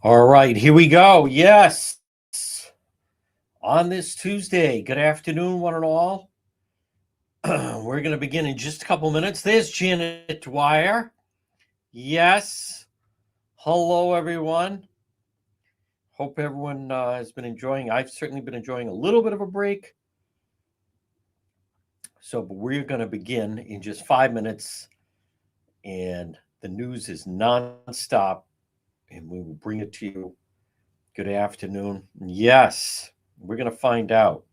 All right, here we go. Yes. On this Tuesday, good afternoon, one and all. We're going to begin in just a couple minutes. There's Janet Dwyer. Yes. Hello, everyone. Hope everyone has been enjoying. I've certainly been enjoying a little bit of a break. But we're going to begin in just 5 minutes. And the news is nonstop. And we will bring it to you. Good afternoon. Yes, we're going to find out.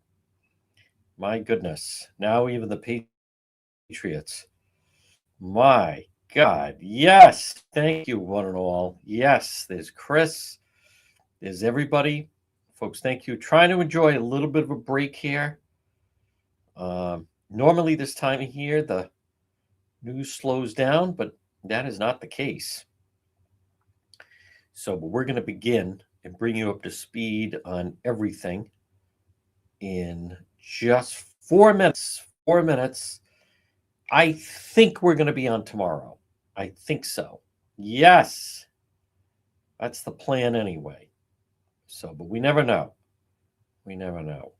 My goodness. Now even the Patriots. My God. Yes. Thank you, one and all. Yes, there's Chris. There's everybody. Folks, thank you. Trying to enjoy a little bit of a break here. Normally this time of year, the news slows down, but that is not the case. But we're going to begin and bring you up to speed on everything in just 4 minutes. 4 minutes. I think we're going to be on tomorrow. I think so. Yes. That's the plan anyway. But we never know. We never know.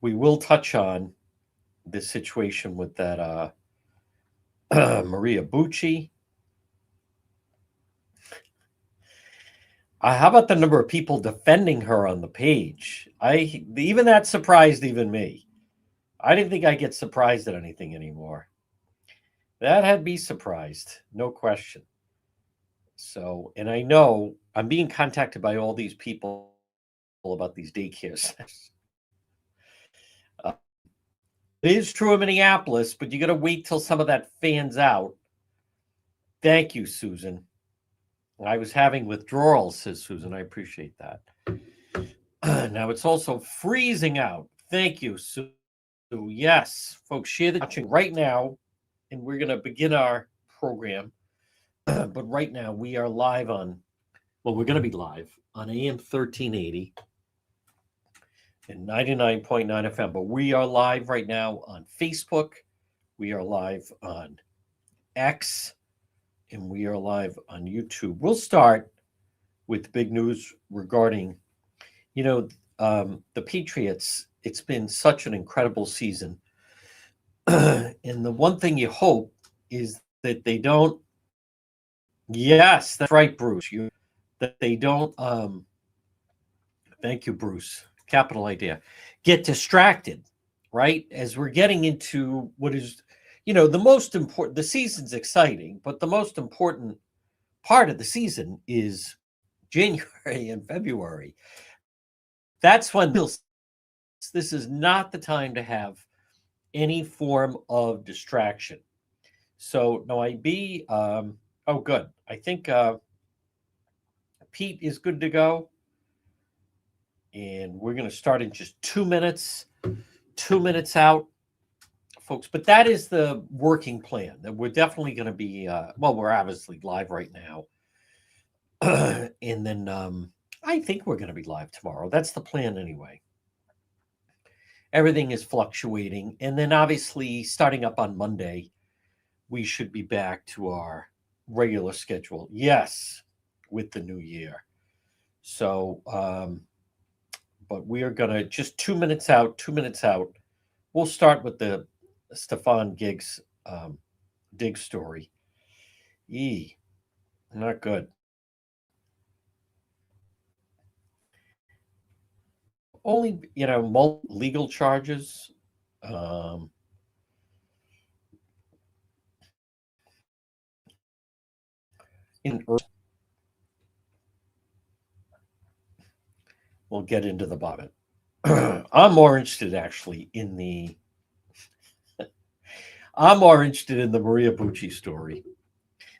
We will touch on this situation with that Maria Bucci. How about the number of people defending her on the page? Even that surprised even me. I didn't think I'd get surprised at anything anymore. That had me surprised, no question. And I know I'm being contacted by all these people about these daycare centers. It is true in Minneapolis, but you got to wait till some of that fans out. Thank you, Susan. I was having withdrawals, says Susan. I appreciate that. Now it's also freezing out. Thank you, Sue. Yes, folks, share the watching right now, and we're going to begin our program. But right now we are live on, we're going to be live on AM 1380 and 99.9 FM. But we are live right now on Facebook. We are live on X, and we are live on YouTube. We'll start with big news regarding, the Patriots. It's been such an incredible season. And the one thing you hope is that they don't, yes, that's right, Bruce, that they don't, thank you, Bruce, capital idea, get distracted, right? As we're getting into what is, the most important, the season's exciting, but the most important part of the season is January and February. That's when this is not the time to have any form of distraction. No, oh, good. I think Pete is good to go. And we're going to start in just 2 minutes, 2 minutes out, folks. But that is the working plan, that we're definitely going to be, we're obviously live right now. And then I think we're going to be live tomorrow. That's the plan anyway. Everything is fluctuating. And then obviously starting up on Monday, we should be back to our regular schedule. Yes, with the new year. But we are going to just 2 minutes out, 2 minutes out. We'll start with the Stefan Diggs story. Not good. Only, legal charges. We'll get into the bottom. I'm more interested actually in the Maria Bucci story.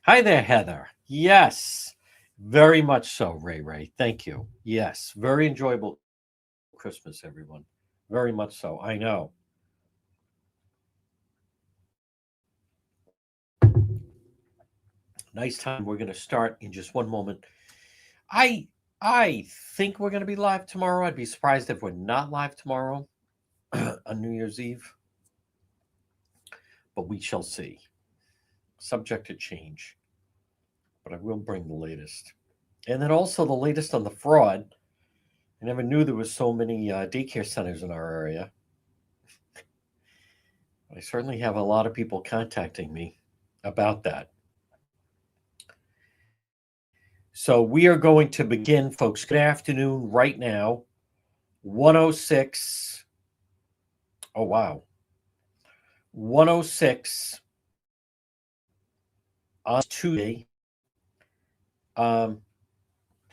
Hi there, Heather. Yes, very much so, Ray. Thank you. Yes, very enjoyable Christmas, everyone. Very much so. I know. Nice time. We're going to start in just one moment. I think we're going to be live tomorrow. I'd be surprised if we're not live tomorrow on New Year's Eve. But we shall see. Subject to change. But I will bring the latest. And then also the latest on the fraud. I never knew there was so many daycare centers in our area. I certainly have a lot of people contacting me about that. So we are going to begin, folks. Good afternoon right now. 106. Oh, wow. 106 on Tuesday.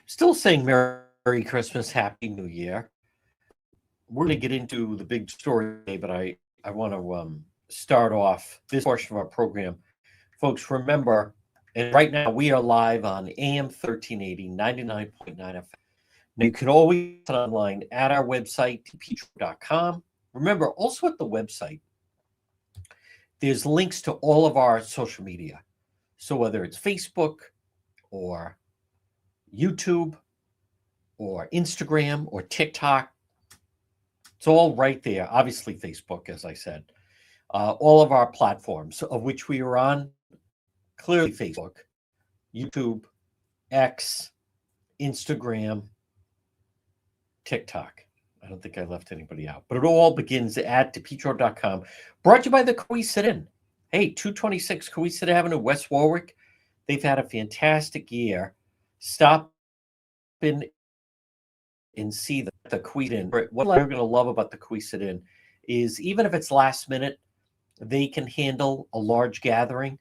Still saying Merry Christmas, Happy New Year. We're going to get into the big story today, but I want to start off this portion of our program. Folks, remember, and right now we are live on AM 1380, 99.9 FM. Now you can always get online at our website, tptro.com. Remember, also at the website, there's links to all of our social media. So whether it's Facebook or YouTube or Instagram or TikTok, it's all right there. Obviously, Facebook, as I said. All of our platforms, of which we are on, clearly Facebook, YouTube, X, Instagram, TikTok. I don't think I left anybody out. But it all begins at depetro.com. Brought to you by the Coesit Inn. Hey, 226 Coesit Avenue, West Warwick. They've had a fantastic year. Stop in and see the Coesit Inn. What you're going to love about the Coesit Inn is even if it's last minute, they can handle a large gathering.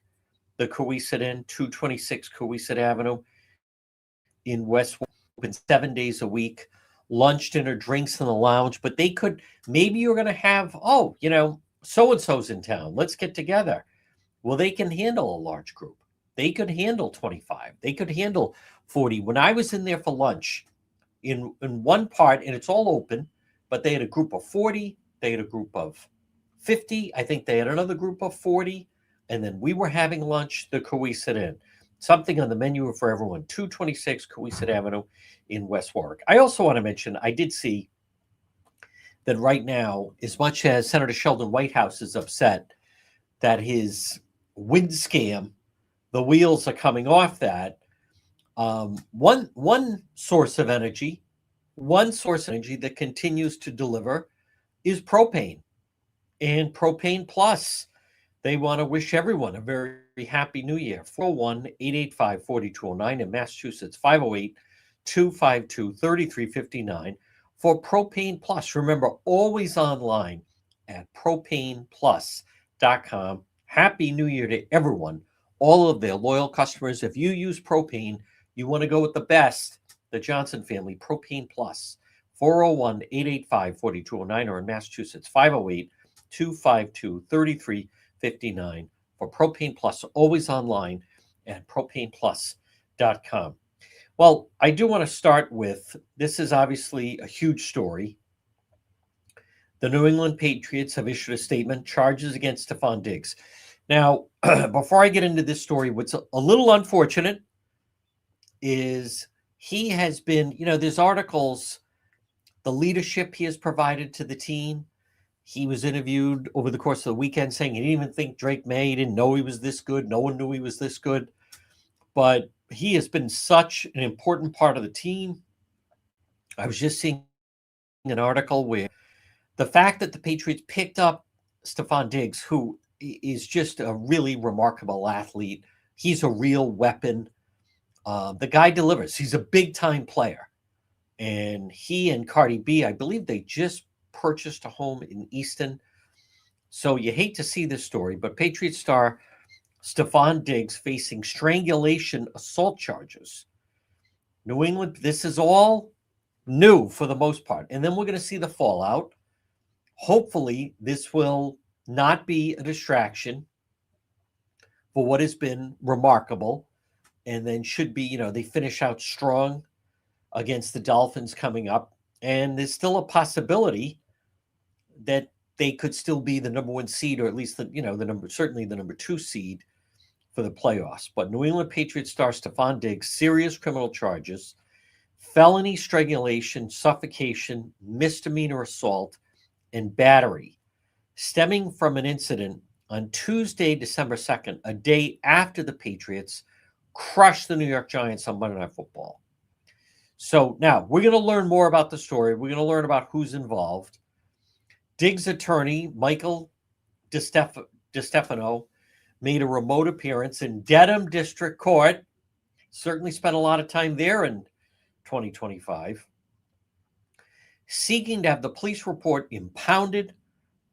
The Coesit Inn, 226 Coesit Avenue in West Warwick, open 7 days a week. Lunch, dinner, drinks in the lounge. But they could, maybe you're going to have, so-and-so's in town. Let's get together. Well, they can handle a large group. They could handle 25. They could handle 40. When I was in there for lunch, in one part, and it's all open, but they had a group of 40. They had a group of 50. I think they had another group of 40. And then we were having lunch, the Coesit Inn. Something on the menu for everyone, 226 Coesit Avenue in West Warwick. I also want to mention, I did see that right now, as much as Senator Sheldon Whitehouse is upset that his wind scam, the wheels are coming off that, one source of energy that continues to deliver is propane. And Propane Plus, they want to wish everyone a very happy new year. 401-885-4209 in Massachusetts, 508-252-3359 for Propane Plus. Remember, always online at propaneplus.com. Happy New Year to everyone, all of their loyal customers. If you use propane, you want to go with the best, the Johnson family, Propane Plus. 401-885-4209 or in Massachusetts, 508-252-3359 for Propane Plus, always online at propaneplus.com. Well, I do want to start with, this is obviously a huge story. The New England Patriots have issued a statement, charges against Stephon Diggs. Now, before I get into this story, what's a little unfortunate is he has been, there's articles, the leadership he has provided to the team. He was interviewed over the course of the weekend saying he didn't even think Drake May, he didn't know he was this good. No one knew he was this good. But he has been such an important part of the team. I was just seeing an article where the fact that the Patriots picked up Stephon Diggs, who is just a really remarkable athlete. He's a real weapon. The guy delivers. He's a big-time player. And he and Cardi B, I believe they just purchased a home in Easton. So you hate to see this story, but Patriot star Stephon Diggs facing strangulation assault charges. New England, this is all new for the most part. And then we're going to see the fallout. Hopefully, this will not be a distraction for what has been remarkable. And then should be, they finish out strong against the Dolphins coming up. And there's still a possibility that they could still be the number one seed, or at least certainly the number 2 seed for the playoffs. But New England Patriots star Stephon Diggs, serious criminal charges, felony strangulation, suffocation, misdemeanor assault, and battery, stemming from an incident on Tuesday, December 2nd, a day after the Patriots crushed the New York Giants on Monday Night Football. So now we're going to learn more about the story. We're going to learn about who's involved. Diggs' attorney, Michael DeStefano, made a remote appearance in Dedham District Court. Certainly spent a lot of time there in 2025, seeking to have the police report impounded,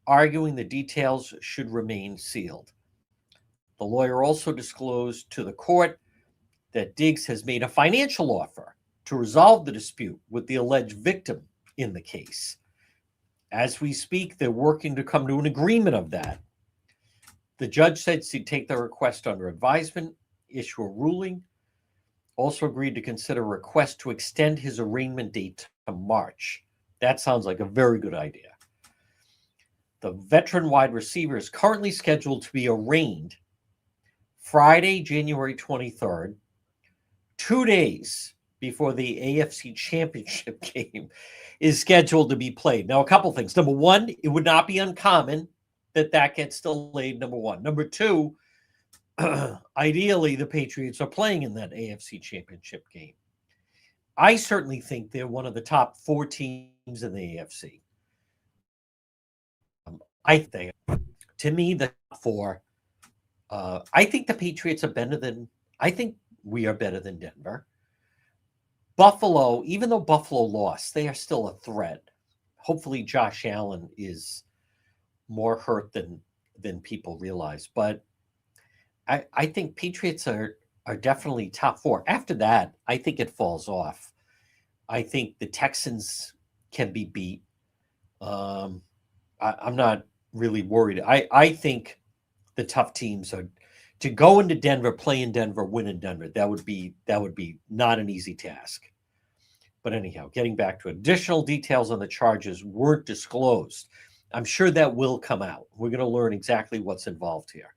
arguing the details should remain sealed. The lawyer also disclosed to the court that Diggs has made a financial offer to resolve the dispute with the alleged victim in the case. As we speak, they're working to come to an agreement of that. The judge said he'd take the request under advisement, issue a ruling, also agreed to consider a request to extend his arraignment date to March. That sounds like a very good idea. The veteran wide receiver is currently scheduled to be arraigned Friday, January 23rd, 2 days before the AFC Championship game is scheduled to be played. Now, a couple things. Number one, it would not be uncommon that gets delayed, number one. Number two, ideally, the Patriots are playing in that AFC Championship game. I certainly think they're one of the top 4 teams in the AFC. I think, to me, the top 4. I think the Patriots are better than. I think we are better than Denver. Buffalo, even though Buffalo lost, they are still a threat. Hopefully, Josh Allen is more hurt than people realize. But I think Patriots are definitely top 4. After that, I think it falls off. I think the Texans can be beat. I'm not really worried. I think the tough teams are to go into Denver, play in Denver, win in Denver. That would be not an easy task. But anyhow, getting back to additional details on the charges weren't disclosed. I'm sure that will come out. We're going to learn exactly what's involved here.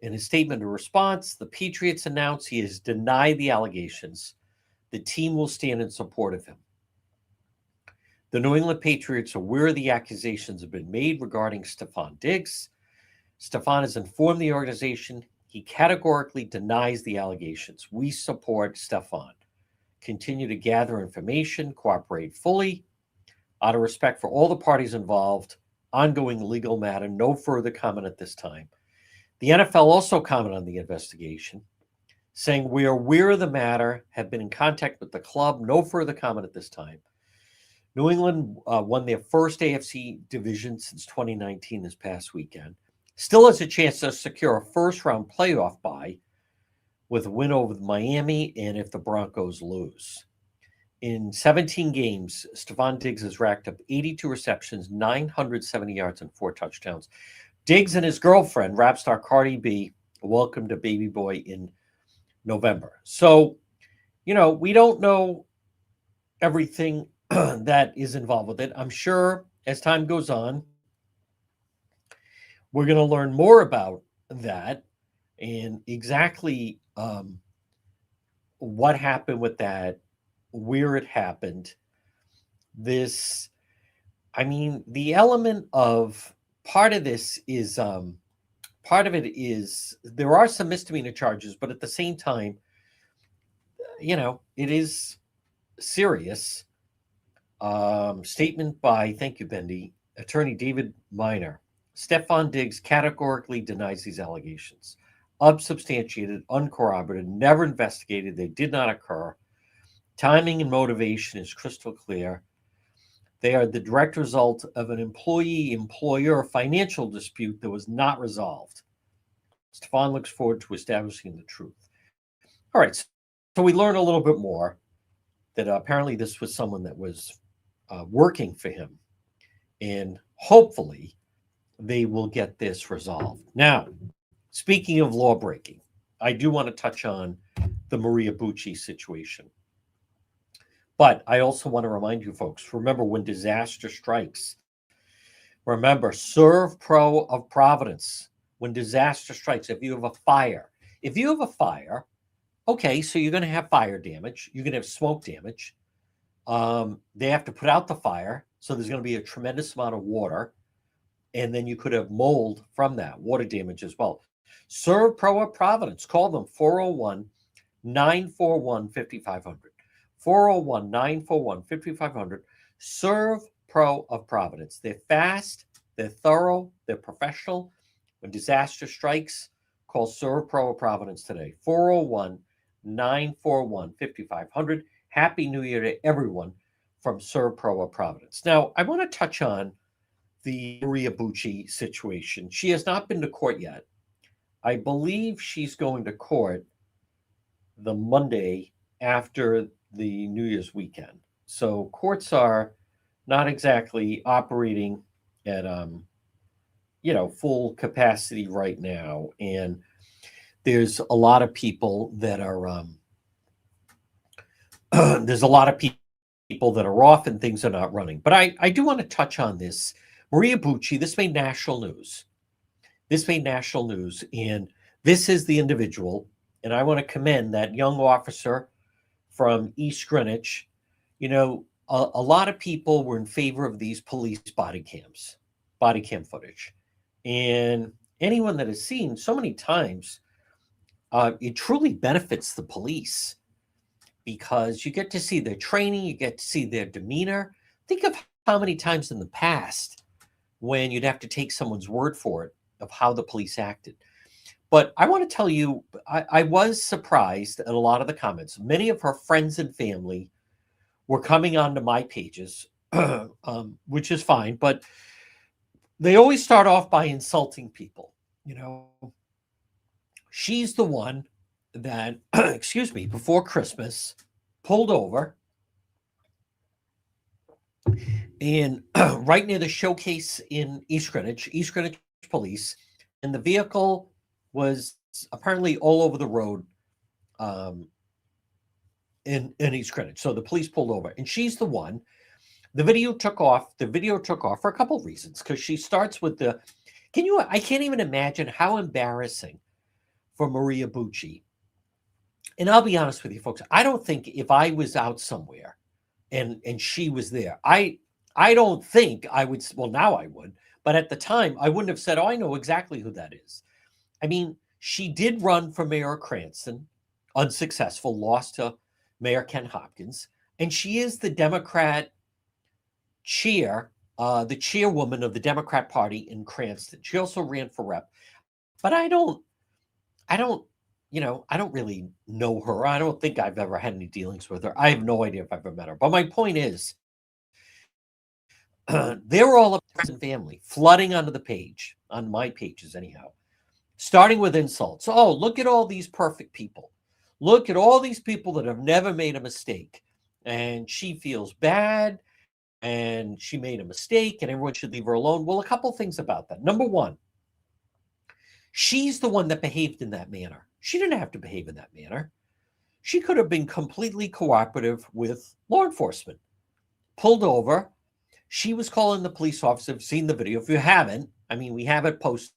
In his statement of response, the Patriots announced he has denied the allegations. The team will stand in support of him. The New England Patriots are aware the accusations have been made regarding Stefon Diggs. Stefon has informed the organization he categorically denies the allegations. We support Stefon. Continue to gather information, cooperate fully. Out of respect for all the parties involved, ongoing legal matter, no further comment at this time. The NFL also commented on the investigation, saying, we are aware of the matter, have been in contact with the club, no further comment at this time. New England won their first AFC division since 2019 this past weekend. Still has a chance to secure a first-round playoff bye with a win over Miami and if the Broncos lose. In 17 games, Stefon Diggs has racked up 82 receptions, 970 yards, and 4 touchdowns. Diggs and his girlfriend, rap star Cardi B, welcomed a baby boy in November. So, we don't know everything that is involved with it. I'm sure as time goes on, we're going to learn more about that and exactly what happened with that, where it happened. The element of part of this is there are some misdemeanor charges, but at the same time, it is serious. Statement by, thank you, Bendy, attorney David Miner. Stefon Diggs categorically denies these allegations. Unsubstantiated, uncorroborated, never investigated, they did not occur. Timing and motivation is crystal clear. They are the direct result of an employee-employer financial dispute that was not resolved. Stefon looks forward to establishing the truth. All right, so we learn a little bit more that apparently this was someone that was working for him, and hopefully they will get this resolved. Now, speaking of law breaking, I do want to touch on the Maria Bucci situation. But I also want to remind you folks, remember when disaster strikes, remember, serve pro of Providence. When disaster strikes, if you have a fire, okay, so you're going to have fire damage. You're going to have smoke damage. They have to put out the fire. So there's going to be a tremendous amount of water. And then you could have mold from that, water damage as well. Serve pro of Providence. Call them 401-941-5500. 401-941-5500. Serve Pro of Providence. They're fast, they're thorough, they're professional. When disaster strikes, call Serve Pro of Providence today. 401-941-5500. Happy New Year to everyone from Serve Pro of Providence. Now, I want to touch on the Maria Bucci situation. She has not been to court yet. I believe she's going to court the Monday after the New Year's weekend. So courts are not exactly operating at full capacity right now, and there's a lot of people that are there's a lot of people that are off and things are not running. But I do want to touch on this. Maria Bucci, this made national news. And this is the individual, and I want to commend that young officer from East Greenwich. A lot of people were in favor of these police body cam footage. And anyone that has seen so many times, it truly benefits the police because you get to see their training, you get to see their demeanor. Think of how many times in the past when you'd have to take someone's word for it of how the police acted. But I want to tell you, I was surprised at a lot of the comments. Many of her friends and family were coming onto my pages, which is fine, but they always start off by insulting people. She's the one that, excuse me, before Christmas pulled over and right near the showcase in East Greenwich police, and the vehicle was apparently all over the road in East Greenwich. So the police pulled over, and she's the one. The video took off for a couple of reasons, because she starts with I can't even imagine how embarrassing for Maria Bucci. And I'll be honest with you, folks, I don't think if I was out somewhere and she was there, I don't think I would, well, now I would, but at the time I wouldn't have said, oh, I know exactly who that is. I mean, she did run for mayor of Cranston, unsuccessful, lost to Mayor Ken Hopkins, and she is the Democrat the chairwoman of the Democrat Party in Cranston. She also ran for rep, but I don't really know her. I don't think I've ever had any dealings with her. I have no idea if I've ever met her. But my point is, they're all a present family flooding onto the page, on my pages anyhow, starting with insults. Oh, look at all these perfect people. Look at all these people that have never made a mistake. And she feels bad, and she made a mistake, and everyone should leave her alone. Well, a couple things about that. Number one, she's the one that behaved in that manner. She didn't have to behave in that manner. She could have been completely cooperative with law enforcement. Pulled over. She was calling the police officer. I've seen the video. If you haven't, I mean, we have it posted.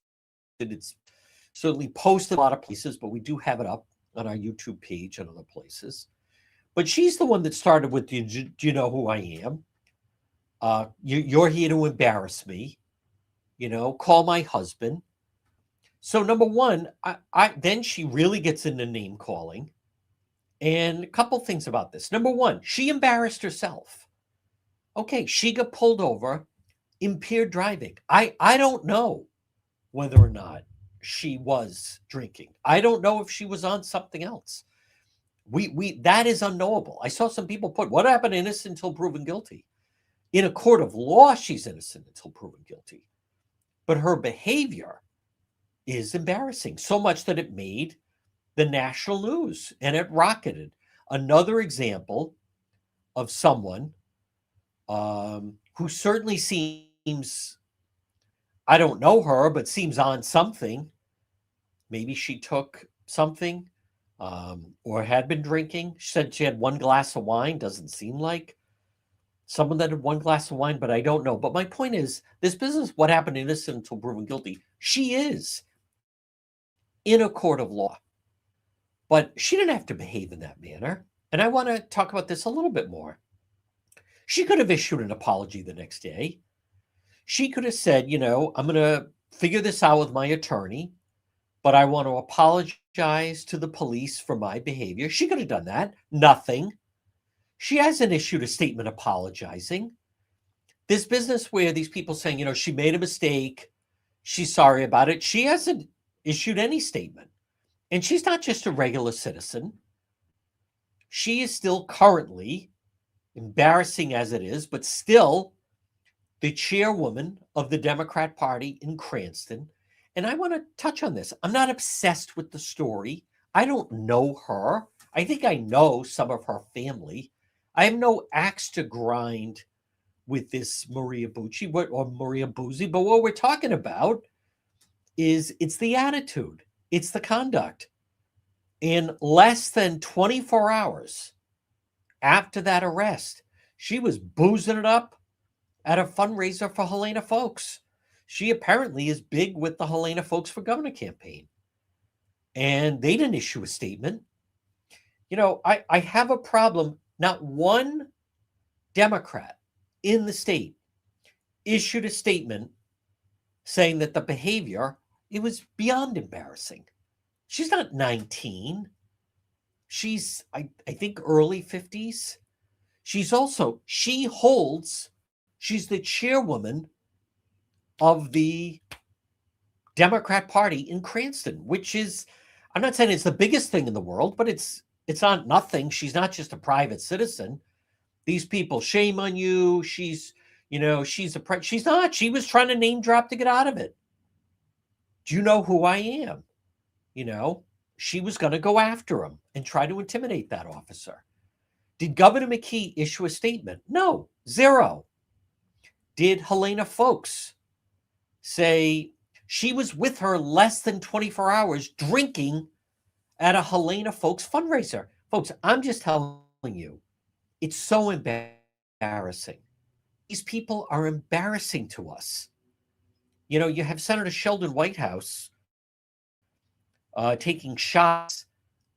It's certainly posted a lot of places, but we do have it up on our YouTube page and other places. But she's the one that started with, do you know who I am? You're here to embarrass me. Call my husband. So number one, then she really gets into name calling. And a couple things about this. Number one, she embarrassed herself. Okay, she got pulled over, impaired driving. I don't know whether or not she was drinking. I don't know if she was on something else. That is unknowable. I saw some people put, what happened innocent until proven guilty? In a court of law, she's innocent until proven guilty. But her behavior is embarrassing, so much that it made the national news and it rocketed. Another example of someone who certainly seems, I don't know her, but seems on something. Maybe she took something or had been drinking. She said she had one glass of wine. Doesn't seem like someone that had one glass of wine, but I don't know. But my point is, this business, what happened innocent until proven guilty, she is in a court of law. But she didn't have to behave in that manner. And I want to talk about this a little bit more. She could have issued an apology the next day. She could have said, I'm going to figure this out with my attorney, but I want to apologize to the police for my behavior. She could have done that. Nothing. She hasn't issued a statement apologizing. This business where these people saying, she made a mistake, she's sorry about it. She hasn't issued any statement. And she's not just a regular citizen. She is still currently, embarrassing as it is, but still the chairwoman of the Democrat Party in Cranston. And I want to touch on this. I'm not obsessed with the story. I don't know her. I think I know some of her family. I have no axe to grind with this Maria Bucci or Maria Buzzi, but what we're talking about is it's the attitude, it's the conduct. In less than 24 hours after that arrest, she was boozing it up at a fundraiser for Helena Folks. She apparently is big with the Helena Folks for Governor campaign. And they didn't issue a statement. I have a problem. Not one Democrat in the state issued a statement saying that the behavior, it was beyond embarrassing. She's not 19. She's, I think, early 50s. She's the chairwoman of the Democrat Party in Cranston, which is, I'm not saying it's the biggest thing in the world, but it's not nothing. She's not just a private citizen. These people, shame on you. She's not. She was trying to name drop to get out of it. Do you know who I am? She was going to go after him and try to intimidate that officer. Did Governor McKee issue a statement? No, zero. Did Helena Folks say she was with her less than 24 hours drinking at a Helena Folks fundraiser? Folks, I'm just telling you, it's so embarrassing. These people are embarrassing to us. You have Senator Sheldon Whitehouse taking shots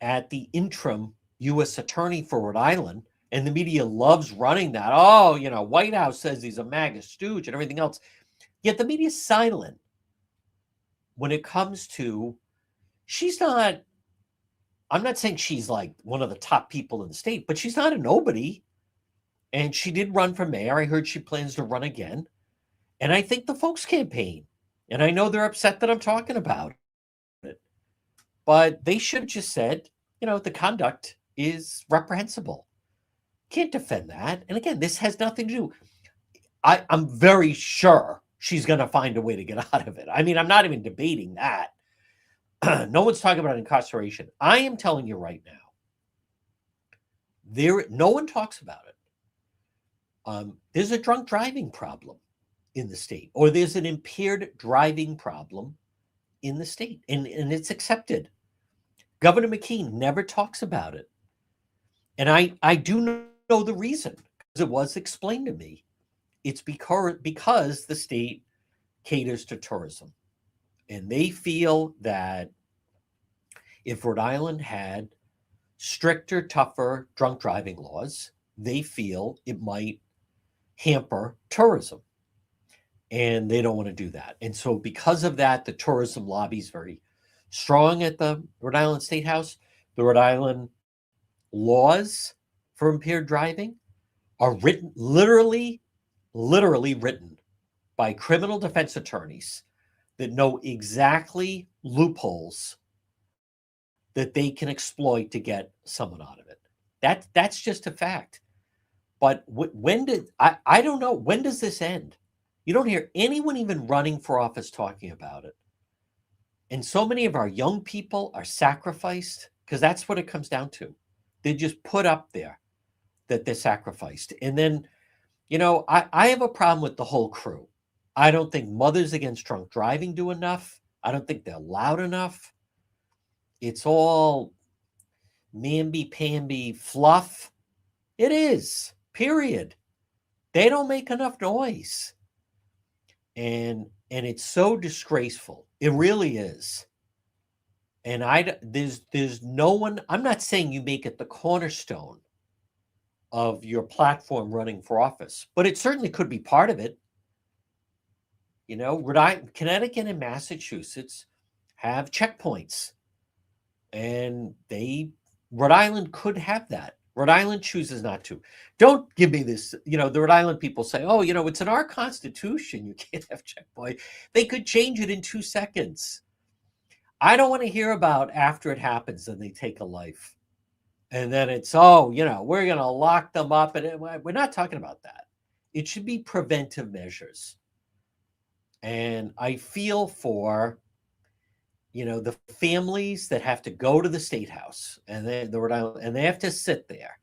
at the interim U.S. attorney for Rhode Island, and the media loves running that. Oh, Whitehouse says he's a MAGA stooge and everything else. Yet the media's silent when it comes to, I'm not saying she's like one of the top people in the state, but she's not a nobody. And she did run for mayor. I heard she plans to run again. And I think the Folks campaign, and I know they're upset that I'm talking about it, but they should have just said, the conduct is reprehensible. Can't defend that. And again, this has nothing to do. I'm very sure she's going to find a way to get out of it. I mean, I'm not even debating that. No one's talking about incarceration. I am telling you right now, no one talks about it. There's a drunk driving problem in the state, or there's an impaired driving problem in the state, and it's accepted. Governor McKee never talks about it. And I do know the reason, because it was explained to me. It's because the state caters to tourism. And they feel that if Rhode Island had stricter, tougher drunk driving laws, they feel it might hamper tourism. And they don't want to do that. And so because of that, the tourism lobby is very strong at the Rhode Island State House. The Rhode Island laws for impaired driving are written, literally written by criminal defense attorneys that know exactly loopholes that they can exploit to get someone out of it. That's just a fact. But I don't know, when does this end? You don't hear anyone even running for office talking about it. And so many of our young people are sacrificed, because that's what it comes down to. They just put up there that they're sacrificed. And then, I have a problem with the whole crew. I don't think Mothers Against Drunk Driving do enough. I don't think they're loud enough. It's all mamby-pamby fluff. It is, period. They don't make enough noise. And it's so disgraceful. It really is. And there's no one, I'm not saying you make it the cornerstone of your platform running for office, but it certainly could be part of it. Connecticut and Massachusetts have checkpoints, and Rhode Island could have that. Rhode Island chooses not to. Don't give me this. The Rhode Island people say, oh, it's in our Constitution. You can't have checkpoint. They could change it in 2 seconds. I don't want to hear about after it happens and they take a life. And then it's, we're going to lock them up. And we're not talking about that. It should be preventive measures. And I feel for, the families that have to go to the state house and they have to sit there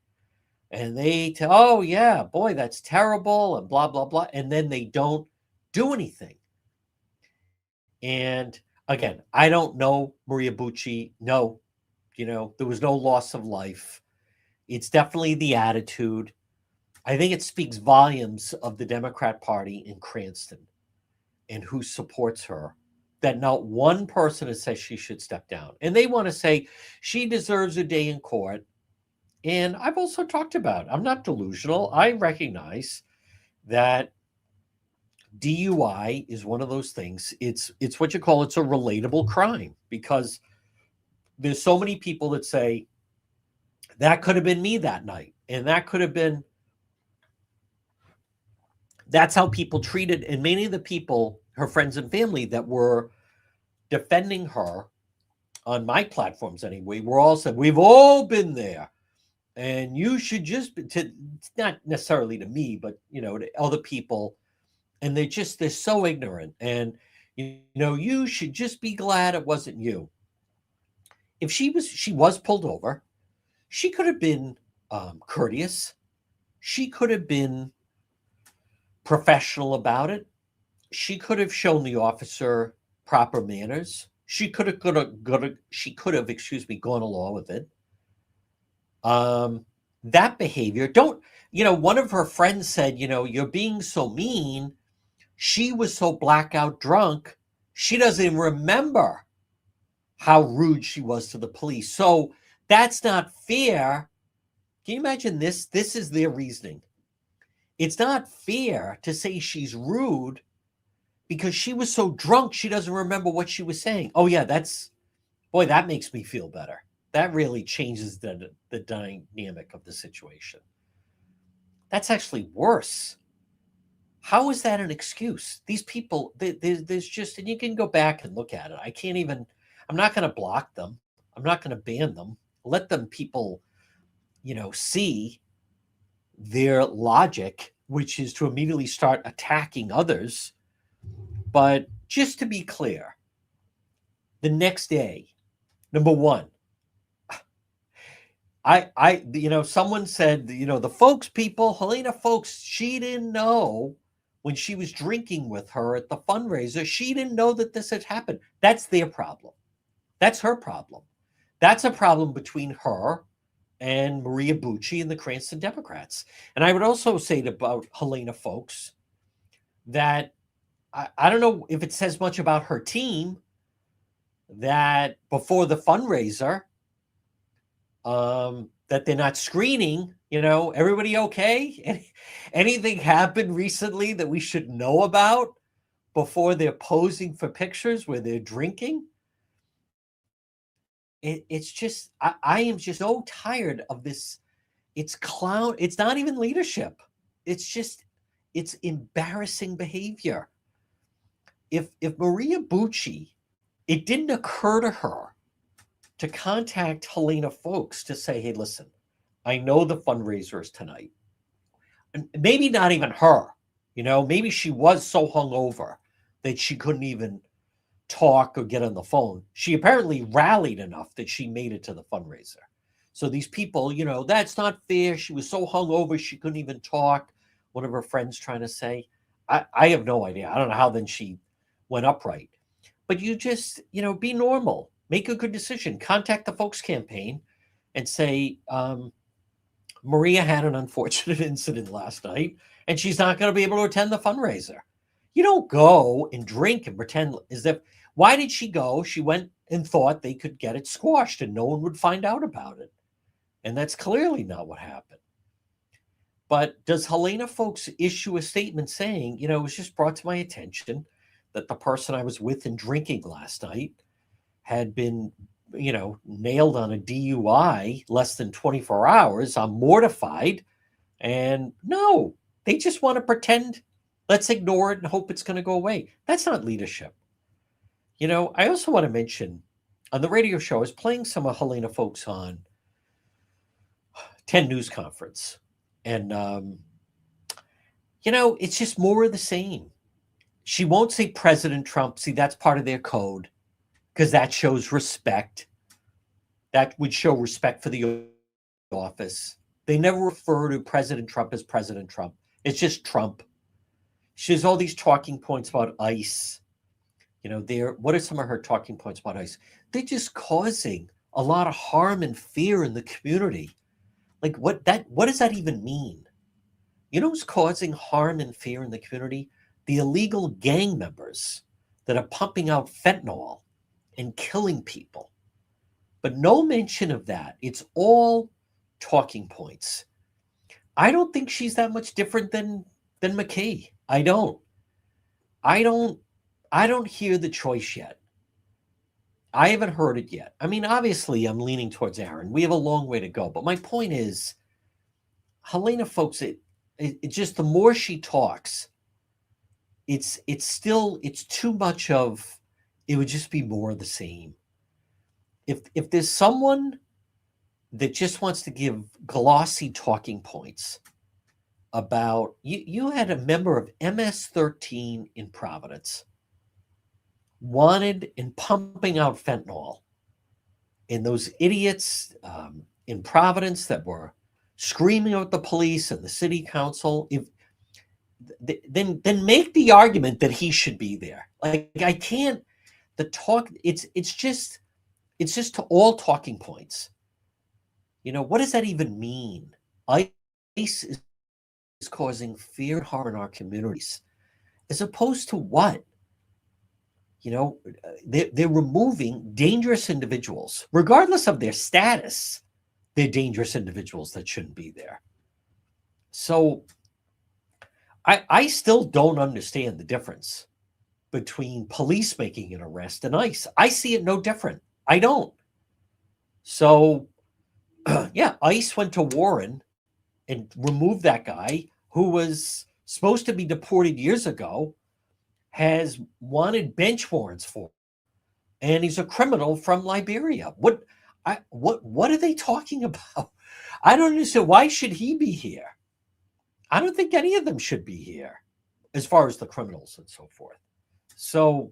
and they tell, oh yeah, boy, that's terrible and blah, blah, blah. And then they don't do anything. And again, I don't know Maria Bucci. No, there was no loss of life. It's definitely the attitude. I think it speaks volumes of the Democrat Party in Cranston and who supports her, that not one person has said she should step down. And they want to say she deserves a day in court. And I've also talked about, I'm not delusional. I recognize that DUI is one of those things. It's what you call, it's a relatable crime, because there's so many people that say that could have been me that night. And that could have been, that's how people treated. And many of the people, her friends and family that were defending her on my platforms anyway, were all said, we've all been there. And you should just, not necessarily to me, but, to other people. And they're so ignorant. And, you should just be glad it wasn't you. If she was pulled over, she could have been courteous. She could have been professional about it. She could have shown the officer proper manners. She could have, gone along with it. That behavior, one of her friends said, you're being so mean. She was so blackout drunk, she doesn't even remember how rude she was to the police. So that's not fair. Can you imagine this? This is their reasoning. It's not fair to say she's rude because she was so drunk she doesn't remember what she was saying. Oh yeah, that makes me feel better. That really changes the dynamic of the situation. That's actually worse. How is that an excuse? These people, there's just, and you can go back and look at it. I'm not going to block them. I'm not going to ban them. Let them people, see their logic, which is to immediately start attacking others. But just to be clear, the next day, number one, someone said, the Folks people, Helena Folks, she didn't know when she was drinking with her at the fundraiser, she didn't know that this had happened. That's their problem. That's her problem. That's a problem between her and Maria Bucci and the Cranston Democrats. And I would also say about Helena Folks that I don't know if it says much about her team that before the fundraiser, that they're not screening, everybody okay? Anything happened recently that we should know about before they're posing for pictures where they're drinking? It's just, I am just so tired of this. It's clown. It's not even leadership. It's embarrassing behavior. If Maria Bucci, it didn't occur to her to contact Helena Folks to say, hey, listen, I know the fundraiser is tonight. And maybe not even her, maybe she was so hungover that she couldn't even talk or get on the phone. She apparently rallied enough that she made it to the fundraiser. So these people, that's not fair. She was so hungover she couldn't even talk. One of her friends trying to say, I have no idea. I don't know how then she went upright. But you just, be normal. Make a good decision. Contact the Folks campaign and say, Maria had an unfortunate incident last night, and she's not going to be able to attend the fundraiser. You don't go and drink and pretend as if, why did she go? She went and thought they could get it squashed and no one would find out about it. And that's clearly not what happened. But does Helena Folks issue a statement saying, it was just brought to my attention that the person I was with and drinking last night had been, nailed on a DUI less than 24 hours. I'm mortified. And no, they just want to pretend. Let's ignore it and hope it's going to go away. That's not leadership. I also want to mention on the radio show, I was playing some of Helena Folks on 10 News Conference. And, it's just more of the same. She won't say President Trump. See, that's part of their code because that shows respect. That would show respect for the office. They never refer to President Trump as President Trump. It's just Trump. She has all these talking points about ICE. What are some of her talking points about ICE? They're just causing a lot of harm and fear in the community. Like what does that even mean? Who's causing harm and fear in the community? The illegal gang members that are pumping out fentanyl and killing people. But no mention of that. It's all talking points. I don't think she's that much different than McKay. I don't hear the choice yet. I haven't heard it yet. I mean, obviously, I'm leaning towards Aaron. We have a long way to go. But my point is, Helena Folks, it just the more she talks, it's too much of. It would just be more of the same. If there's someone that just wants to give glossy talking points about you had a member of MS-13 in Providence wanted and pumping out fentanyl, and those idiots in Providence that were screaming at the police and the city council, then make the argument that he should be there. Like I can't. The talk. It's just all talking points. What does that even mean? ICE is causing fear and harm in our communities, as opposed to what? They're removing dangerous individuals, regardless of their status. They're dangerous individuals that shouldn't be there. So I still don't understand the difference between police making an arrest and ICE. I see it no different. I don't. So, yeah, ICE went to Warren and removed that guy who was supposed to be deported years ago, has wanted bench warrants for, and he's a criminal from Liberia. What are they talking about? I don't understand. Why should he be here? I don't think any of them should be here, as far as the criminals and so forth. So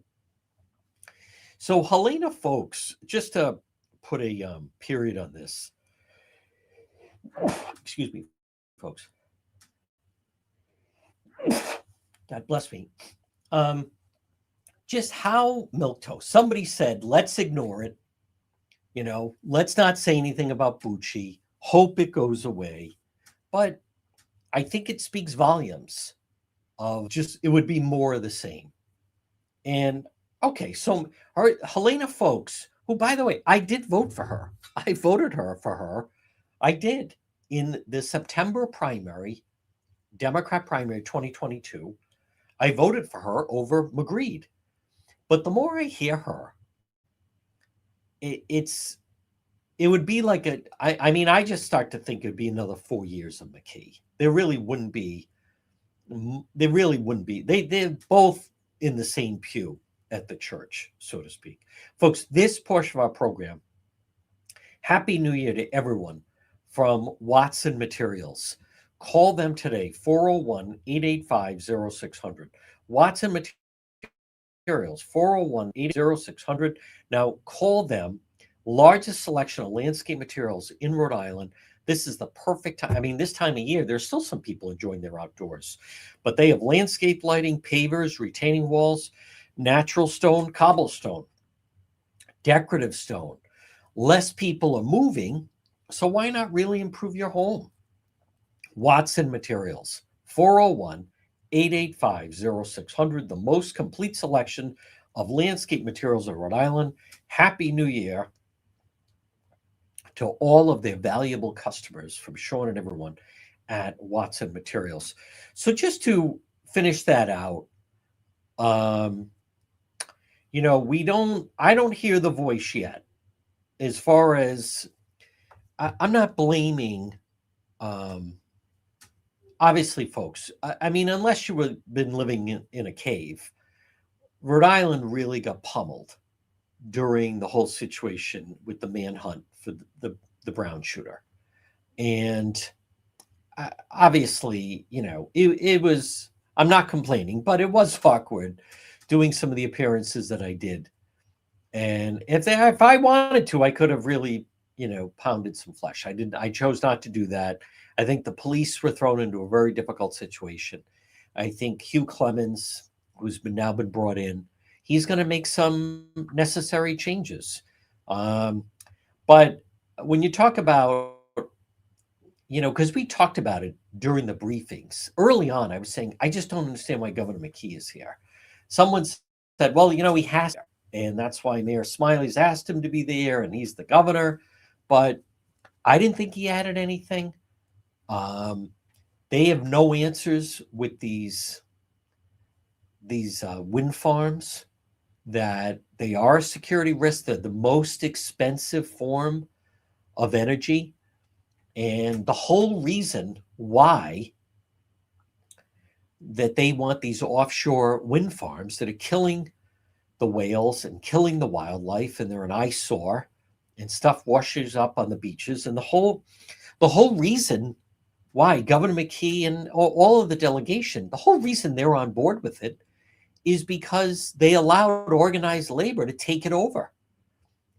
Helena Folks, just to put a period on this. Excuse me, folks. God bless me. Just how milquetoast. Somebody said, let's ignore it. Let's not say anything about Bucci. Hope it goes away. But I think it speaks volumes of just, it would be more of the same. And okay, so Helena Folks, who, by the way, I did vote for her. I voted for her. I did in the September primary, Democrat primary 2022. I voted for her over McGreed. But the more I hear her, it would be like I just start to think it would be another 4 years of McKay. There really wouldn't be. They're both in the same pew at the church, so to speak. Folks, this portion of our program, Happy New Year to everyone from Watson Materials. Call them today, 401-885-0600. Watson Materials, 401-885-0600. Now, call them. Largest selection of landscape materials in Rhode Island. This is the perfect time. I mean, this time of year, there's still some people enjoying their outdoors. But they have landscape lighting, pavers, retaining walls, natural stone, cobblestone, decorative stone. Less people are moving, so why not really improve your home? Watson Materials, 401-885-0600, the most complete selection of landscape materials in Rhode Island. Happy New Year to all of their valuable customers, from Sean and everyone at Watson Materials. So just to finish that out, I don't hear the voice yet as far as I'm not blaming, um, obviously, folks. I mean, unless you were been living in a cave, Rhode Island really got pummeled during the whole situation with the manhunt for the Brown shooter, and obviously, it was. I'm not complaining, but it was awkward doing some of the appearances that I did. And if I wanted to, I could have really, pounded some flesh. I didn't. I chose not to do that. I think the police were thrown into a very difficult situation. I think Hugh Clemens, now been brought in, he's going to make some necessary changes. Um, but when you talk about, because we talked about it during the briefings early on, I was saying I just don't understand why Governor McKee is here. Someone said, well, he has to, and that's why Mayor Smiley's asked him to be there, and he's the governor. But I didn't think he added anything. They have no answers with these wind farms, that they are a security risk. They're the most expensive form of energy. And the whole reason why that they want these offshore wind farms that are killing the whales and killing the wildlife, and they're an eyesore, and stuff washes up on the beaches. And the whole reason why Governor McKee and all of the delegation, the whole reason they're on board with it is because they allowed organized labor to take it over.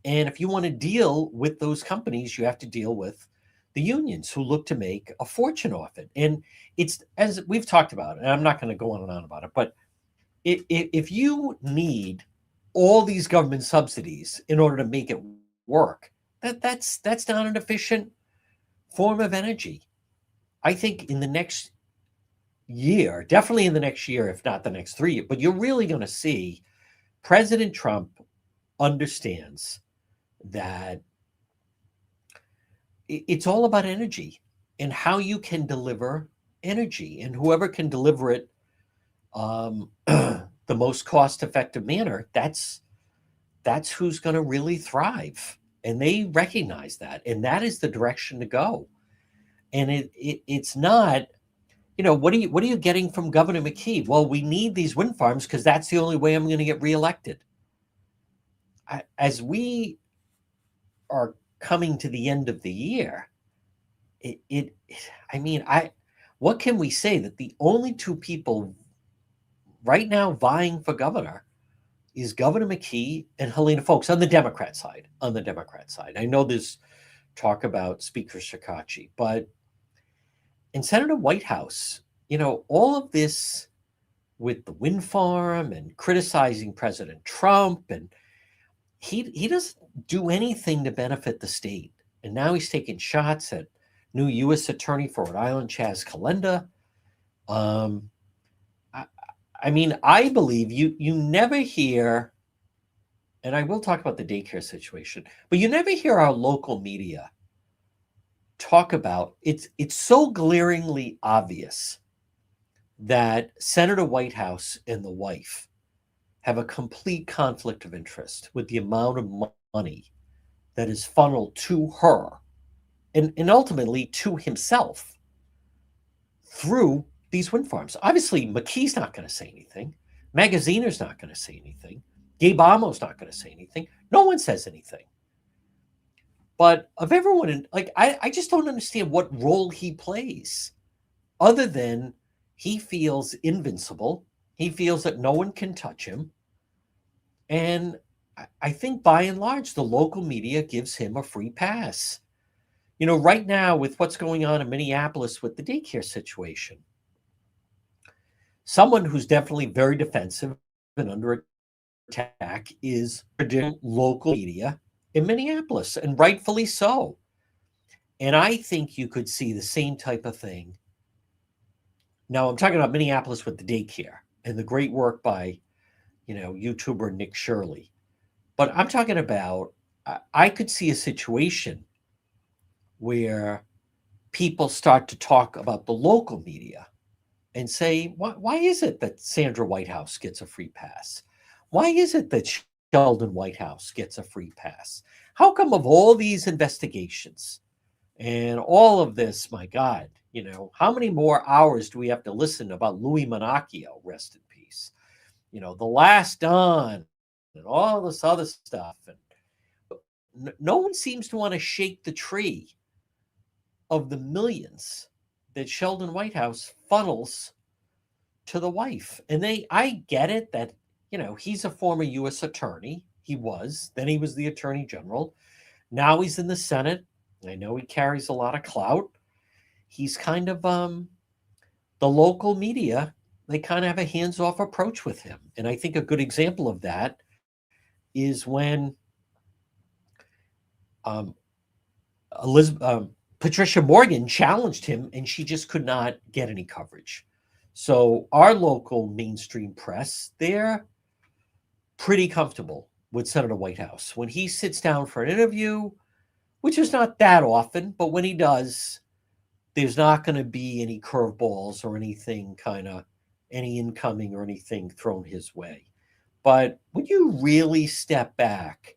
And if you want to deal with those companies, you have to deal with the unions who look to make a fortune off it. And it's, as we've talked about, and I'm not going to go on and on about it, but if you need all these government subsidies in order to make it work, that's not an efficient form of energy. I think in the next year, definitely in the next year, if not the next 3 years, but you're really going to see President Trump understands that it's all about energy and how you can deliver energy, and whoever can deliver it the most cost-effective manner, that's who's going to really thrive. And they recognize that, and that is the direction to go. And it's not, what are you getting from Governor McKee? Well, we need these wind farms because that's the only way I'm going to get reelected. As we are coming to the end of the year, what can we say? That the only two people right now vying for governor is Governor McKee and Helena Foulkes on the Democrat side. I know there's talk about Speaker Shekarchi, but in Senator Whitehouse, all of this with the wind farm and criticizing President Trump, and he doesn't do anything to benefit the state. And now he's taking shots at new U.S. Attorney for Rhode Island, Chaz Kalenda. I believe you never hear, and I will talk about the daycare situation, but you never hear our local media talk about it's so glaringly obvious that Senator Whitehouse and the wife have a complete conflict of interest with the amount of money that is funneled to her and ultimately to himself through these wind farms. Obviously, McKee's not going to say anything. Magaziner's not going to say anything. Gabe Amo's not going to say anything. No one says anything. But of everyone, I just don't understand what role he plays, other than he feels invincible. He feels that no one can touch him. And I think by and large, the local media gives him a free pass. Right now with what's going on in Minneapolis with the daycare situation, someone who's definitely very defensive and under attack is local media in Minneapolis, and rightfully so. And I think you could see the same type of thing. Now, I'm talking about Minneapolis with the daycare and the great work by, YouTuber Nick Shirley. But I'm talking about, I could see a situation where people start to talk about the local media and say, why is it that Sandra Whitehouse gets a free pass? Why is it that Sheldon Whitehouse gets a free pass? How come of all these investigations and all of this, my God, how many more hours do we have to listen about Louis Monacchio, rest in peace? The Last Don and all this other stuff. And no one seems to want to shake the tree of the millions that Sheldon Whitehouse funnels to the wife. And I get it that, he's a former U.S. attorney. He was. Then he was the attorney general. Now he's in the Senate. I know he carries a lot of clout. He's kind of the local media. They kind of have a hands-off approach with him. And I think a good example of that is when Patricia Morgan challenged him, and she just could not get any coverage. So our local mainstream press, they're pretty comfortable with Senator Whitehouse. When he sits down for an interview, which is not that often, but when he does, there's not going to be any curveballs or anything any incoming or anything thrown his way. But when you really step back,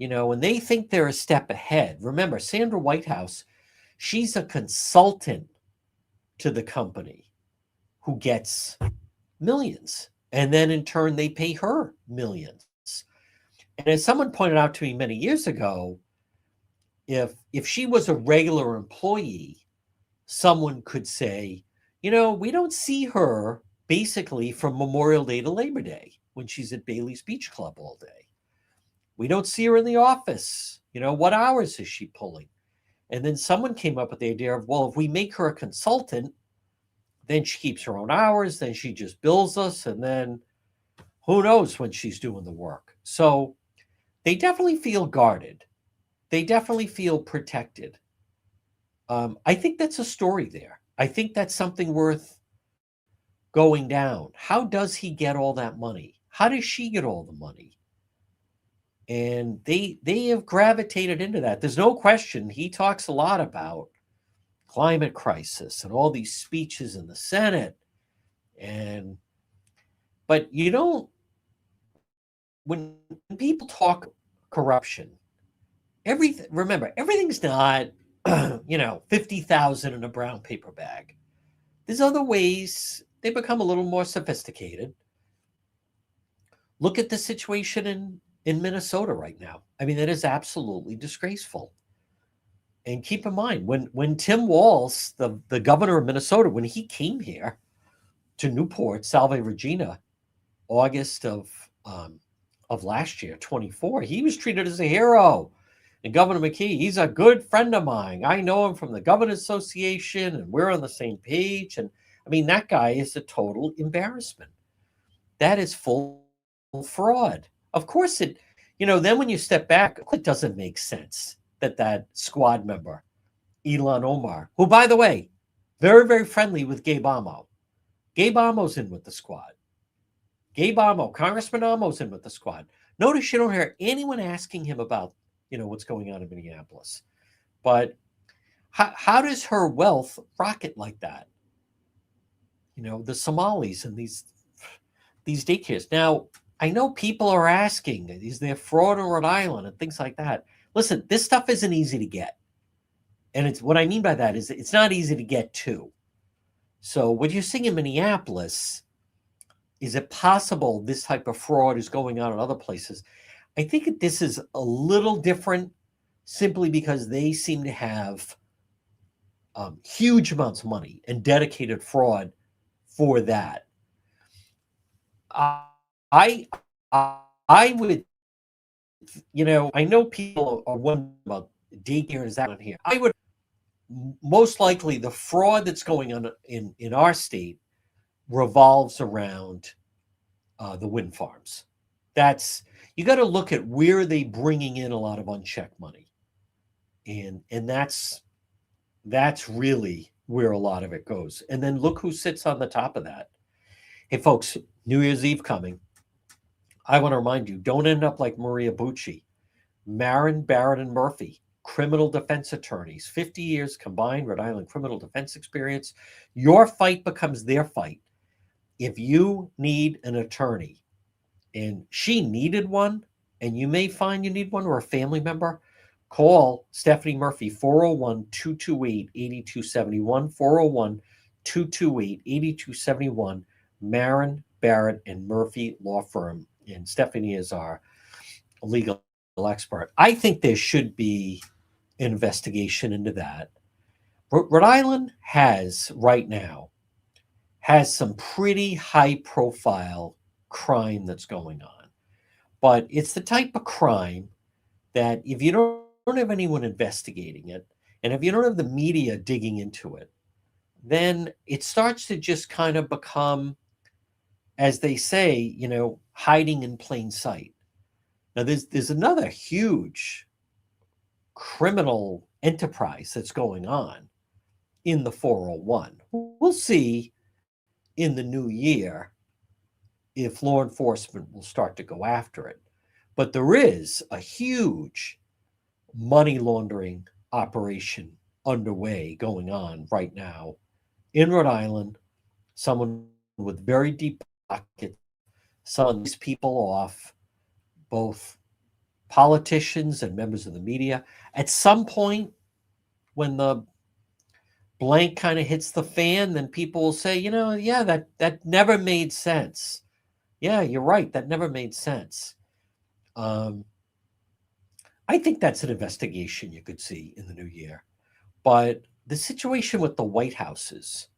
and they think they're a step ahead. Remember, Sandra Whitehouse, she's a consultant to the company who gets millions. And then in turn, they pay her millions. And as someone pointed out to me many years ago, if she was a regular employee, someone could say, we don't see her basically from Memorial Day to Labor Day when she's at Bailey's Beach Club all day. We don't see her in the office. What hours is she pulling? And then someone came up with the idea of, well, if we make her a consultant, then she keeps her own hours, then she just bills us, and then who knows when she's doing the work. So they definitely feel guarded. They definitely feel protected. I think that's a story there. I think that's something worth going down. How does he get all that money? How does she get all the money? And they have gravitated into that. There's no question. He talks a lot about climate crisis and all these speeches in the Senate. But when people talk corruption, everything's not, 50,000 in a brown paper bag. There's other ways. They become a little more sophisticated. Look at the situation in Minnesota right now. I mean, that is absolutely disgraceful. And keep in mind, when Tim Walz, the governor of Minnesota, when he came here to Newport, Salve Regina, August of last year, 24, he was treated as a hero. And Governor McKee, he's a good friend of mine. I know him from the Governor's Association, and we're on the same page. And I mean, that guy is a total embarrassment. That is full fraud. Of course, then when you step back, it doesn't make sense that squad member, Ilhan Omar, who, by the way, very, very friendly with Gabe Amo. Gabe Amo's in with the squad. Gabe Amo, Congressman Amo's in with the squad. Notice you don't hear anyone asking him about, what's going on in Minneapolis. But how does her wealth rocket like that? The Somalis and these daycares. Now, I know people are asking, is there fraud in Rhode Island and things like that? Listen, this stuff isn't easy to get. And it's what I mean by that is it's not easy to get to. So what you're seeing in Minneapolis, is it possible this type of fraud is going on in other places? I think this is a little different simply because they seem to have huge amounts of money and dedicated fraud for that. I would, I know people are wondering about daycare is that on here. I would most likely the fraud that's going on in our state revolves around the wind farms. You got to look at where are they bringing in a lot of unchecked money, and that's really where a lot of it goes. And then look who sits on the top of that. Hey, folks, New Year's Eve coming. I want to remind you, don't end up like Maria Bucci, Marin, Barrett, and Murphy, criminal defense attorneys, 50 years combined Rhode Island criminal defense experience. Your fight becomes their fight. If you need an attorney and she needed one, and you may find you need one or a family member, call Stephanie Murphy, 401 228 8271, 401 228 8271, Marin, Barrett, and Murphy Law Firm. And Stephanie is our legal expert. I think there should be an investigation into that. Rhode Island has right now has some pretty high profile crime that's going on. But it's the type of crime that if you don't have anyone investigating it, and if you don't have the media digging into it, then it starts to just kind of become, as they say, hiding in plain sight. Now, there's another huge criminal enterprise that's going on in the 401. We'll see in the new year if law enforcement will start to go after it. But there is a huge money laundering operation underway going on right now in Rhode Island. Someone with very deep pockets, someone these people off, both politicians and members of the media. At some point, when the blank kind of hits the fan, then people will say, yeah, that never made sense. Yeah, you're right. That never made sense. Um, I think that's an investigation you could see in the new year. But the situation with the White Houses,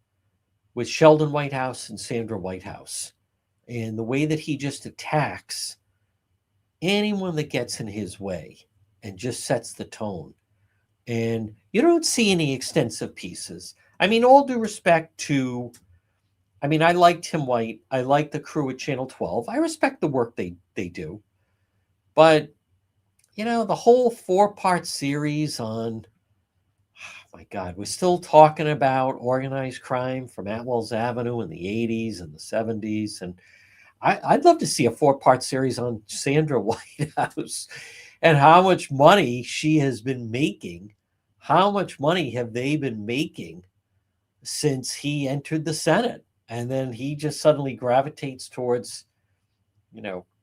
with Sheldon Whitehouse and Sandra Whitehouse, and the way that he just attacks anyone that gets in his way and just sets the tone. And you don't see any extensive pieces. I mean, all due respect to, I like Tim White. I like the crew at Channel 12. I respect the work they do. But, the whole 4-part series on, oh my God, we're still talking about organized crime from Atwell's Avenue in the 80s and the 70s. And I'd love to see a 4-part series on Sandra Whitehouse and how much money she has been making. How much money have they been making since he entered the Senate? And then he just suddenly gravitates towards,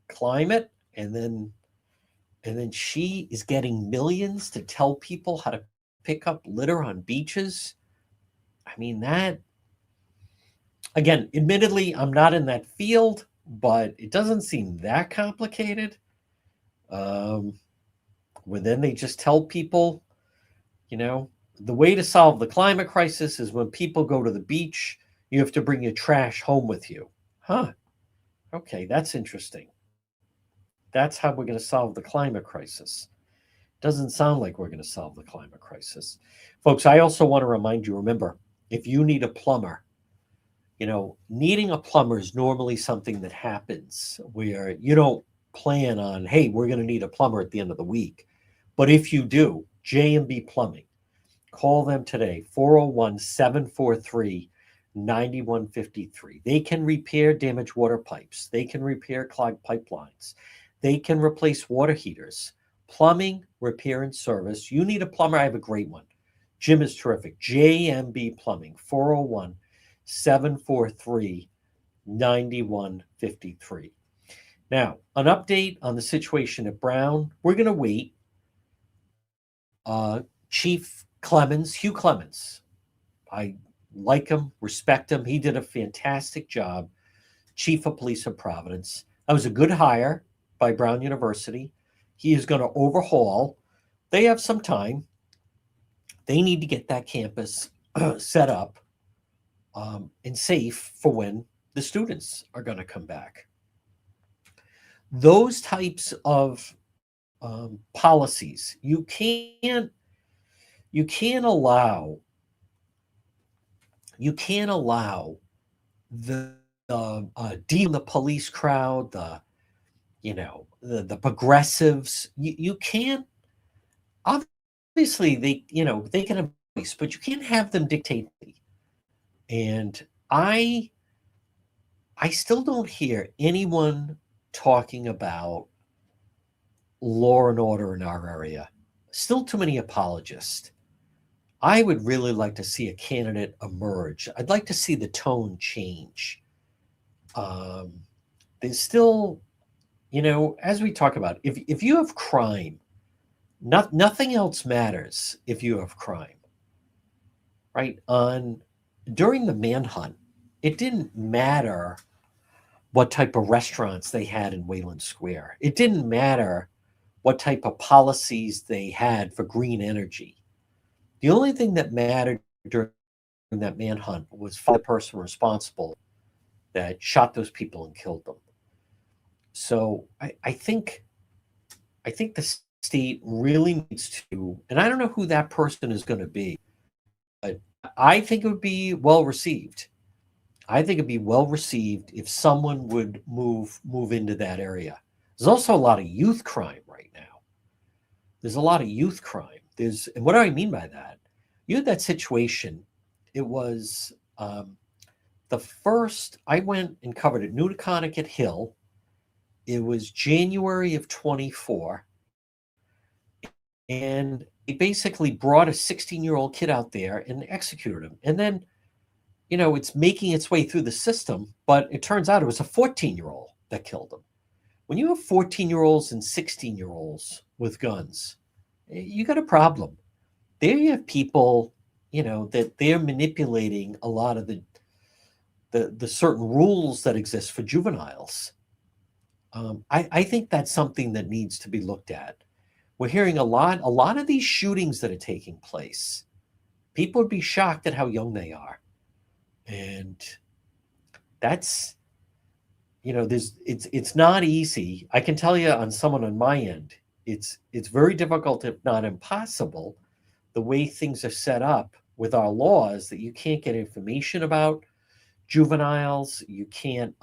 climate, and then she is getting millions to tell people how to pick up litter on beaches. That, again, admittedly, I'm not in that field, but it doesn't seem that complicated. Where then they just tell people, the way to solve the climate crisis is when people go to the beach, you have to bring your trash home with you. Huh. Okay, that's interesting. That's how we're going to solve the climate crisis. Doesn't sound like we're going to solve the climate crisis. Folks, I also want to remind you, remember, if you need a plumber, needing a plumber is normally something that happens where you don't plan on, hey, we're going to need a plumber at the end of the week. But if you do, J&B Plumbing, call them today, 401 743 9153. They can repair damaged water pipes. They can repair clogged pipelines. They can replace water heaters. Plumbing, repair, and service. You need a plumber? I have a great one. Jim is terrific. JMB Plumbing, 401 743 9153. Now, an update on the situation at Brown. We're going to wait. Chief Clemens, Hugh Clemens, I like him, respect him. He did a fantastic job, chief of police of Providence. That was a good hire by Brown University. He is going to overhaul. They have some time. They need to get that campus set up and safe for when the students are going to come back. Those types of policies, you can't allow the the police crowd, the progressives. You can't. Obviously, they can have a voice, but you can't have them dictate. And I still don't hear anyone talking about law and order in our area. Still too many apologists. I would really like to see a candidate emerge. I'd like to see the tone change. There's still as we talk about, if you have crime, nothing else matters if you have crime, right? During the manhunt, it didn't matter what type of restaurants they had in Wayland Square. It didn't matter what type of policies they had for green energy. The only thing that mattered during that manhunt was finding the person responsible that shot those people and killed them. So I think the state really needs to, and I don't know who that person is going to be, but I think it would be well received. I think it'd be well received if someone would move into that area. There's also a lot of youth crime right now. There's a lot of youth crime. And what do I mean by that? You had that situation. It was the first I went and covered it, New Connecticut Hill. It was January of 24, and they basically brought a 16-year-old kid out there and executed him. And then, it's making its way through the system, but it turns out it was a 14-year-old that killed him. When you have 14-year-olds and 16-year-olds with guns, you got a problem. There you have people, that they're manipulating a lot of the certain rules that exist for juveniles. I think that's something that needs to be looked at. We're hearing a lot of these shootings that are taking place. People would be shocked at how young they are. And that's, it's not easy. I can tell you on someone on my end, it's very difficult, if not impossible, the way things are set up with our laws, that you can't get information about juveniles. You can't,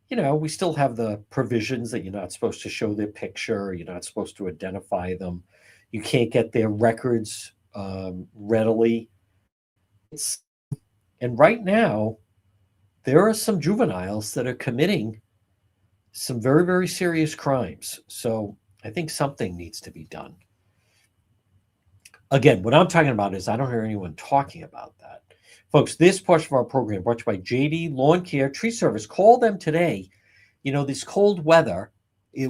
we still have the provisions that you're not supposed to show their picture. You're not supposed to identify them. You can't get their records readily. And right now, there are some juveniles that are committing some very, very serious crimes. So I think something needs to be done. Again, what I'm talking about is I don't hear anyone talking about that. Folks, this portion of our program brought to you by JD Lawn Care Tree Service. Call them today. This cold weather, this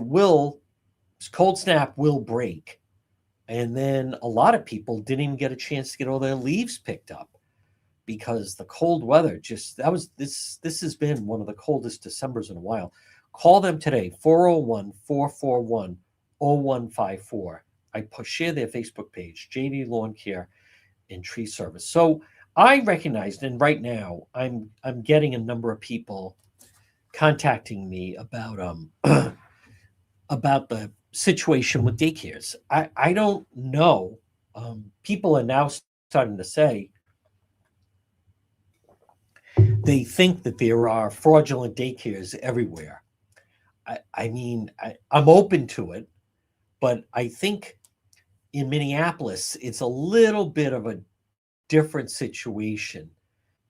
cold snap will break. And then a lot of people didn't even get a chance to get all their leaves picked up because the cold weather this has been one of the coldest Decembers in a while. Call them today, 401-441-0154. Share their Facebook page, JD Lawn Care and Tree Service. So I recognized, and right now I'm getting a number of people contacting me about about the situation with daycares. I don't know. People are now starting to say they think that there are fraudulent daycares everywhere. I'm open to it, but I think in Minneapolis, it's a little bit of a different situation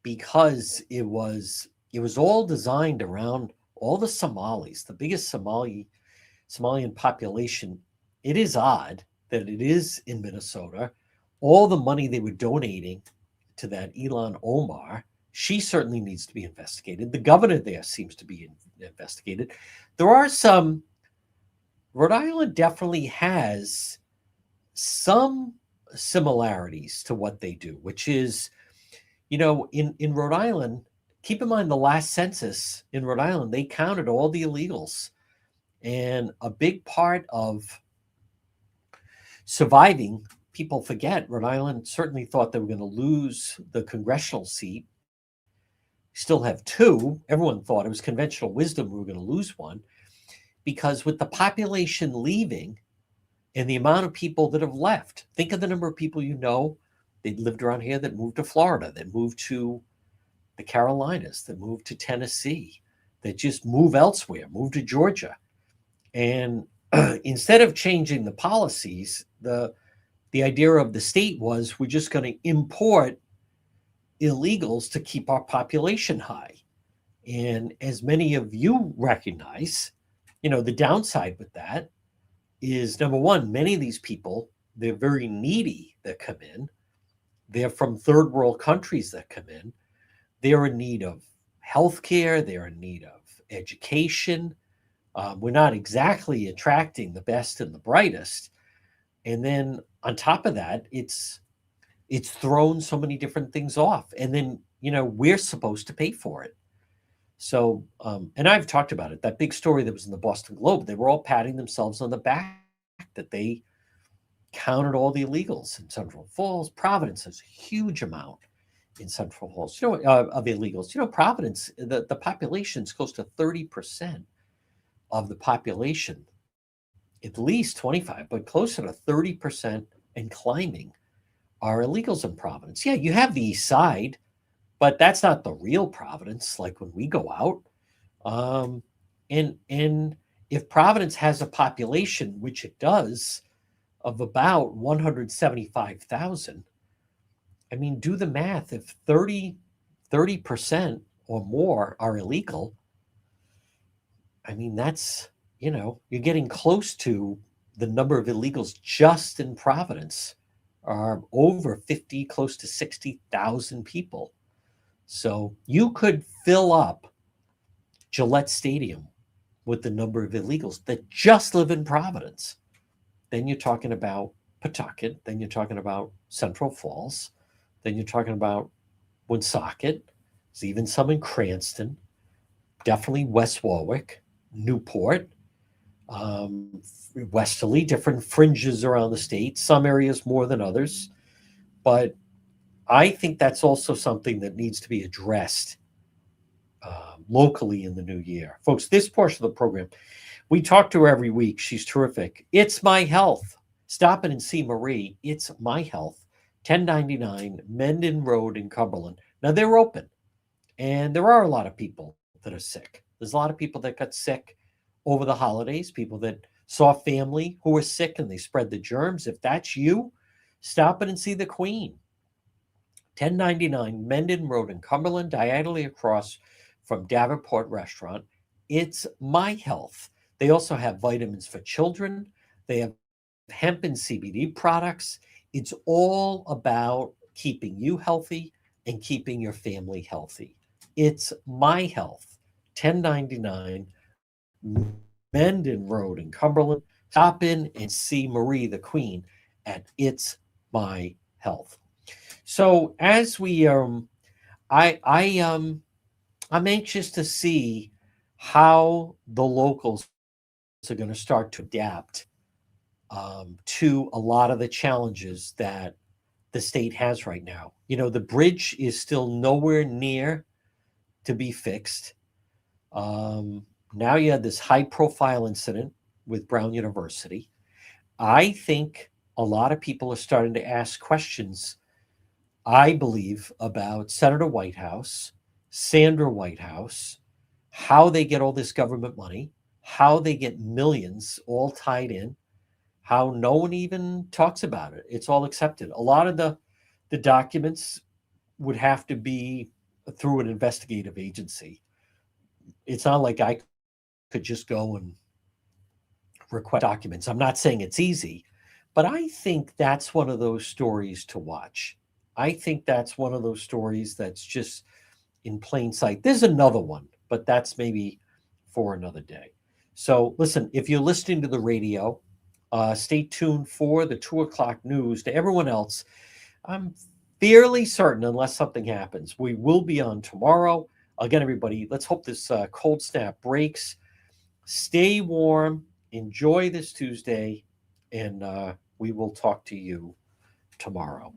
because it was all designed around all the Somalis, the biggest Somalian population. It is odd that it is in Minnesota. All the money they were donating to that Ilhan Omar, she certainly needs to be investigated. The governor there seems to be investigated. There are some, Rhode Island definitely has some similarities to what they do, which is, in Rhode Island, keep in mind the last census in Rhode Island, they counted all the illegals. And a big part of surviving, people forget, Rhode Island certainly thought they were going to lose the congressional seat. Still have two. Everyone thought it was conventional wisdom we were going to lose one, because with the population leaving and the amount of people that have left, think of the number of people that lived around here that moved to Florida, that moved to the Carolinas, that moved to Tennessee, that just move elsewhere, move to Georgia. And instead of changing the policies, the idea of the state was we're just going to import illegals to keep our population high. And as many of you recognize, the downside with that is, number one, many of these people, they're very needy that come in. They're from third world countries that come in. They're in need of health care. They're in need of education. We're not exactly attracting the best and the brightest. And then on top of that, it's thrown so many different things off. And then, we're supposed to pay for it. So, and I've talked about it, that big story that was in the Boston Globe, they were all patting themselves on the back that they counted all the illegals in Central Falls. Providence has a huge amount in Central Falls, of illegals. Providence, the population is close to 30% of the population, at least 25, but closer to 30% and climbing are illegals in Providence. Yeah, you have the East Side, but that's not the real Providence. Like when we go out, um, and if Providence has a population, which it does, of about 175,000, I mean, do the math. If 30% or more are illegal, I mean, that's, you're getting close to the number of illegals just in Providence are over 50, close to 60,000 people. So you could fill up Gillette Stadium with the number of illegals that just live in Providence. Then you're talking about Pawtucket. Then you're talking about Central Falls. Then you're talking about Woonsocket. There's even some in Cranston. Definitely West Warwick, Newport, um, westerly, different fringes around the state, some areas more than others. But I think that's also something that needs to be addressed locally in the new year. Folks, this portion of the program, we talk to her every week. She's terrific. It's My Health. Stop in and see Marie. It's My Health, 1099 Mendon Road in Cumberland. Now, they're open, and there are a lot of people that are sick. There's a lot of people that got sick over the holidays, people that saw family who were sick and they spread the germs. If that's you, stop in and see the Queen. 1099 Mendon Road in Cumberland, diagonally across from Davenport Restaurant. It's My Health. They also have vitamins for children. They have hemp and CBD products. It's all about keeping you healthy and keeping your family healthy. It's My Health, 1099 Mendon Road in Cumberland. Stop in and see Marie the Queen at It's My Health. So as I'm anxious to see how the locals are going to start to adapt to a lot of the challenges that the state has right now. The bridge is still nowhere near to be fixed. Now you had this high profile incident with Brown University. I think a lot of people are starting to ask questions, I believe, about Senator Whitehouse, Sandra Whitehouse, how they get all this government money, how they get millions all tied in, how no one even talks about it. It's all accepted. A lot of the documents would have to be through an investigative agency. It's not like I could just go and request documents. I'm not saying it's easy, but I think that's one of those stories to watch. I think that's one of those stories that's just in plain sight. There's another one, but that's maybe for another day. So listen, if you're listening to the radio, stay tuned for the 2 o'clock news. To everyone else, I'm fairly certain, unless something happens, we will be on tomorrow. Again, everybody, let's hope this cold snap breaks. Stay warm, enjoy this Tuesday, and we will talk to you tomorrow.